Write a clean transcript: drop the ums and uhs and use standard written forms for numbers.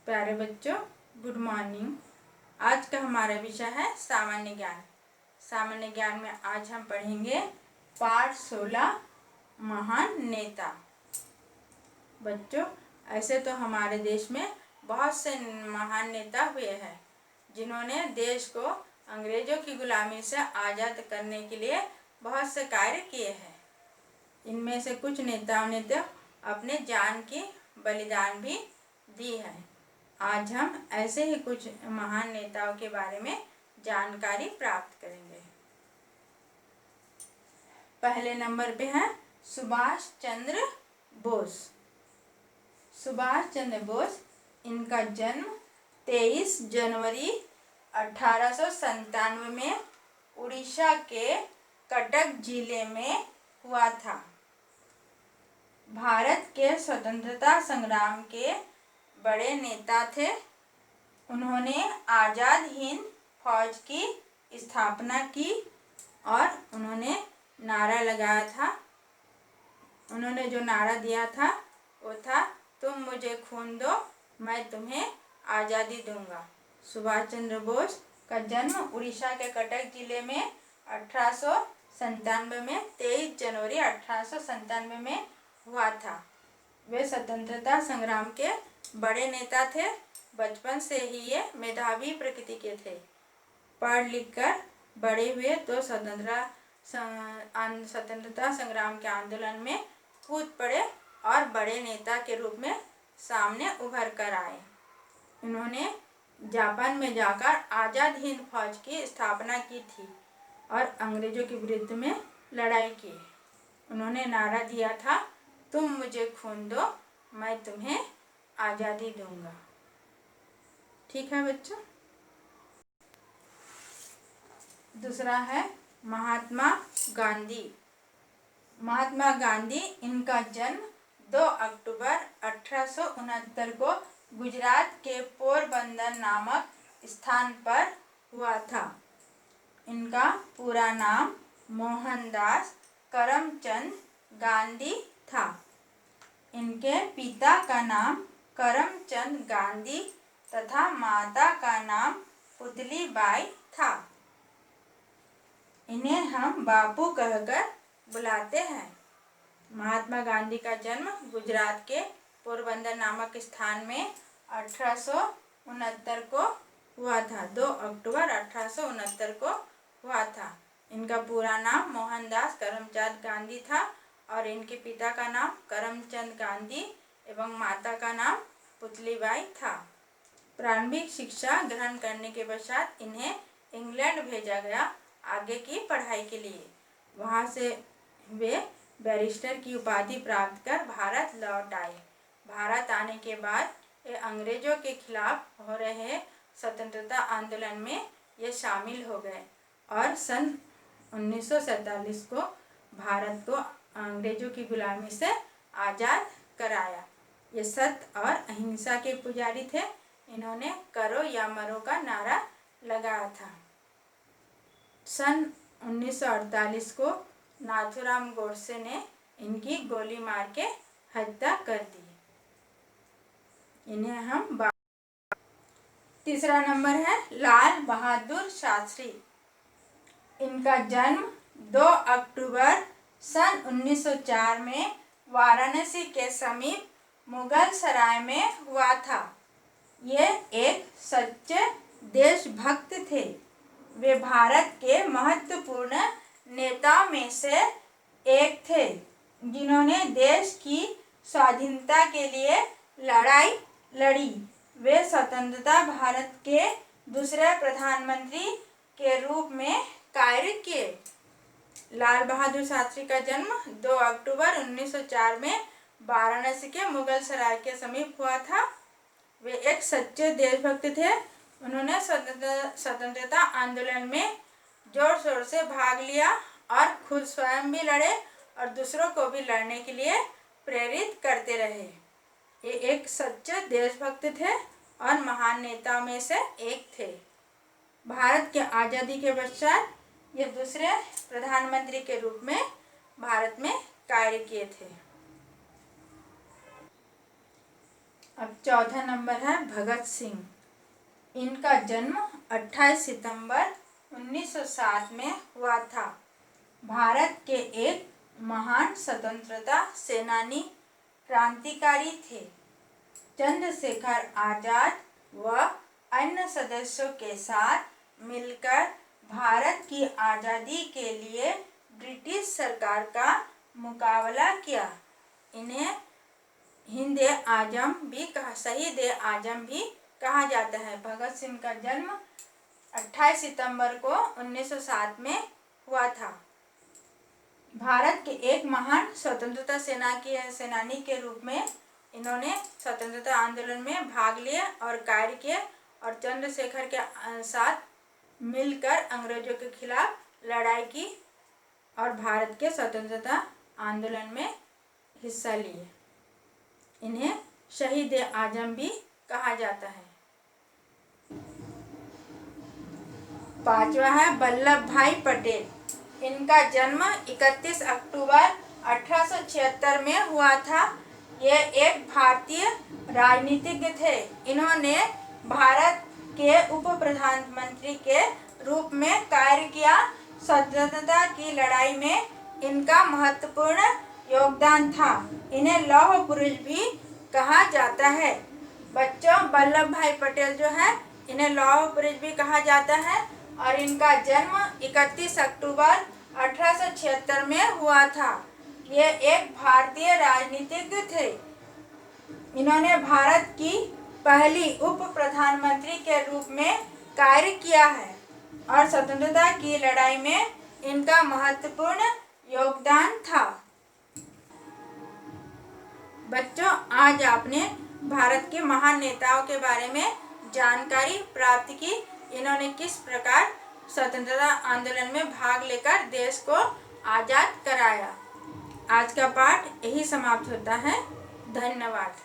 प्यारे बच्चों, good morning. आज का हमारा विषय है सामान्य ज्ञान। सामान्य ज्ञान में आज हम पढ़ेंगे पाठ 16 महान नेता। बच्चों, ऐसे तो हमारे देश में बहुत से महान नेता हुए हैं जिन्होंने देश को अंग्रेजों की गुलामी से आज़ाद करने के लिए बहुत से कार्य किए हैं। इनमें से कुछ नेताओं ने तो अपने जान की बलिदान भी दी है। आज हम ऐसे ही कुछ महान नेताओं के बारे में जानकारी प्राप्त करेंगे। पहले नंबर पे है सुभाष चंद्र बोस। सुभाष चंद्र बोस, इनका जन्म 23 जनवरी 1897 में उड़ीसा के कटक जिले में हुआ था। भारत के स्वतंत्रता संग्राम के बड़े नेता थे। उन्होंने आज़ाद हिंद फौज की स्थापना की और उन्होंने नारा लगाया था। उन्होंने जो नारा दिया था वो था, तुम मुझे खून दो, मैं तुम्हें आज़ादी दूंगा। सुभाष चंद्र बोस का जन्म उड़ीसा के कटक जिले में 1897 में 23 जनवरी 1897 में हुआ था। वे स्वतंत्रता संग्राम के बड़े नेता थे। बचपन से ही ये मेधावी प्रकृति के थे। पढ़ लिख कर बड़े हुए तो स्वतंत्रता संग्राम के आंदोलन में कूद पड़े और बड़े नेता के रूप में सामने उभर कर आए। उन्होंने जापान में जाकर आज़ाद हिंद फौज की स्थापना की थी और अंग्रेजों के विरुद्ध में लड़ाई की। उन्होंने नारा दिया था, तुम मुझे खून दो, मैं तुम्हें आज़ादी दूंगा। ठीक है बच्चों। दूसरा है महात्मा गांधी। महात्मा गांधी, इनका जन्म 2 अक्टूबर 1869 को गुजरात के पोरबंदर नामक स्थान पर हुआ था। इनका पूरा नाम मोहनदास करमचंद गांधी था। इनके पिता का नाम करमचंद गांधी तथा माता का नाम पुतलीबाई था। इन्हें हम बापू कहकर बुलाते हैं। महात्मा गांधी का जन्म गुजरात के पोरबंदर नामक स्थान में 1869 को हुआ था। 2 अक्टूबर 1869 को हुआ था। इनका पूरा नाम मोहनदास करमचंद गांधी था और इनके पिता का नाम करमचंद गांधी एवं माता का नाम पुतलीबाई था। प्रारंभिक शिक्षा ग्रहण करने के पश्चात इन्हें इंग्लैंड भेजा गया आगे की पढ़ाई के लिए। वहां से वे बैरिस्टर की उपाधि प्राप्त कर भारत लौट आए। भारत आने के बाद ये अंग्रेजों के खिलाफ हो रहे स्वतंत्रता आंदोलन में ये शामिल हो गए और सन 1947 को भारत को अंग्रेजों की गुलामी से आज़ाद कराया। ये सत्य और अहिंसा के पुजारी थे। इन्होंने करो या मरो का नारा लगाया था। सन 1948 को नाथूराम गोडसे ने इनकी गोली मार के हत्या कर दी। इन्हें हम तीसरा नंबर है लाल बहादुर शास्त्री। इनका जन्म 2 अक्टूबर सन 1904 में वाराणसी के समीप मुगल सराय में हुआ था। ये एक सच्चे देशभक्त थे। वे भारत के महत्वपूर्ण नेताओं में से एक थे जिन्होंने देश की स्वाधीनता के लिए लड़ाई लड़ी। वे स्वतंत्रता भारत के दूसरे प्रधानमंत्री के रूप में कार्य किए। लाल बहादुर शास्त्री का जन्म 2 अक्टूबर 1904 में वाराणसी के मुगल सराय के समीप हुआ था। वे एक सच्चे देशभक्त थे। उन्होंने स्वतंत्रता आंदोलन में जोर शोर से भाग लिया और खुद स्वयं भी लड़े और दूसरों को भी लड़ने के लिए प्रेरित करते रहे। ये एक सच्चे देशभक्त थे और महान नेताओं में से एक थे। भारत के आज़ादी के पश्चात ये दूसरे प्रधानमंत्री के रूप में भारत में कार्य किए थे। अब चौथा नंबर है भगत सिंह। इनका जन्म 28 सितंबर 1907 में हुआ था। भारत के एक महान स्वतंत्रता सेनानी, क्रांतिकारी थे। चंद्रशेखर आजाद व अन्य सदस्यों के साथ मिलकर भारत की आज़ादी के लिए ब्रिटिश सरकार का मुकाबला किया। इन्हें शहीद ए आजम भी कहा जाता है। भगत सिंह का जन्म 28 सितंबर को 1907 में हुआ था। भारत के एक महान स्वतंत्रता सेनानी के रूप में इन्होंने स्वतंत्रता आंदोलन में भाग लिए और कार्य किए और चंद्रशेखर के साथ मिलकर अंग्रेजों के खिलाफ लड़ाई की और भारत के स्वतंत्रता आंदोलन में हिस्सा लिए। इन्हें शहीद ए आजम भी कहा जाता है। पांचवा है वल्लभ भाई पटेल। इनका जन्म 31 अक्टूबर 1876 में हुआ था। ये एक भारतीय राजनीतिज्ञ थे। इन्होंने भारत के उप प्रधानमंत्री के रूप में कार्य किया। स्वतंत्रता की लड़ाई में इनका महत्वपूर्ण योगदान था। इन्हें लौह पुरुष भी कहा जाता है। बच्चों, वल्लभ भाई पटेल जो है इन्हें लौह पुरुष भी कहा जाता है और इनका जन्म 31 अक्टूबर 1876 में हुआ था। ये एक भारतीय राजनीतिज्ञ थे। इन्होंने भारत की पहली उप प्रधानमंत्री के रूप में कार्य किया है और स्वतंत्रता की लड़ाई में इनका महत्वपूर्ण योगदान था। बच्चों, आज आपने भारत के महान नेताओं के बारे में जानकारी प्राप्त की। इन्होंने किस प्रकार स्वतंत्रता आंदोलन में भाग लेकर देश को आज़ाद कराया। आज का पाठ यही समाप्त होता है। धन्यवाद।